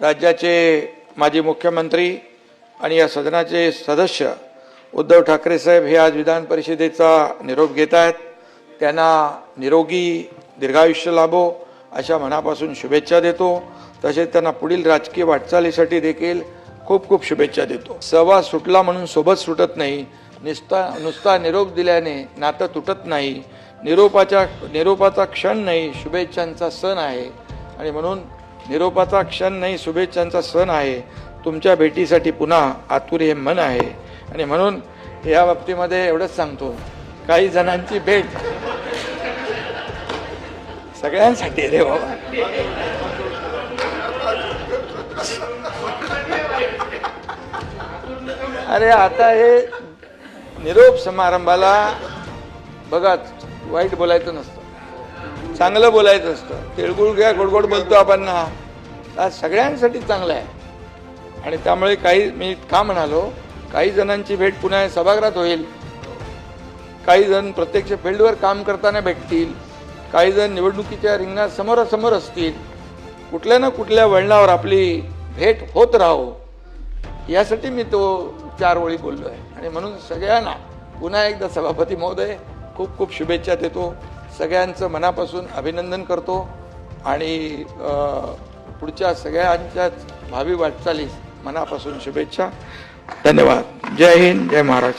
राज्याचे माजी मुख्यमंत्री आणि या सदनाचे सदस्य उद्धव ठाकरे साहेब हे आज विधान परिषदेचा निरोप घेत आहेत। त्यांना निरोगी दीर्घायुष्य लाभो अशा मनापासून शुभेच्छा देतो। तसेच त्यांना पुढील राजकीय वाटचालीसाठी देखील खूप खूप शुभेच्छा देतो। सहवास सुटला म्हणून सोबत सुटत नाही, नुसता निरोप दिल्याने नातं तुटत नाही। निरोपाचा क्षण नाही, शुभेच्छांचा सण आहे आणि म्हणून निरोपाचा क्षण नाही, शुभेच्छांचा सण आहे। तुमच्या भेटीसाठी पुन्हा आतुर हे मन आहे आणि म्हणून या बाबतीमध्ये एवढंच सांगतो, काही जणांची भेट सगळ्यांसाठी रे बाबा। अरे आता हे निरोप समारंभाला बघा, वाईट बोलायचं नसतं, चांगलं बोलायचं असतं। तिळगुळ घ्या, गोडगोड बोलतो आपण ना, आज सगळ्यांसाठी चांगलं आहे। आणि त्यामुळे काही मी का म्हणालो, काही जणांची भेट पुन्हा सभागृहात होईल, काही जण प्रत्यक्ष फील्डवर काम करताना भेटतील, काही जण निवडणुकीच्या रिंगणात समोरासमोर असतील। कुठल्या ना कुठल्या वळणावर आपली भेट होत राहो यासाठी मी तो 4 ओळी बोललो आहे। आणि म्हणून सगळ्यांना पुन्हा एकदा सभापती महोदय खूप खूप शुभेच्छा देतो, सगळ्यांचं मनापासून अभिनंदन करतो आणि पुढच्या सगळ्यांच्याच भावी वाटचालीस मनापासून शुभेच्छा। धन्यवाद। जय हिंद, जय महाराष्ट्र।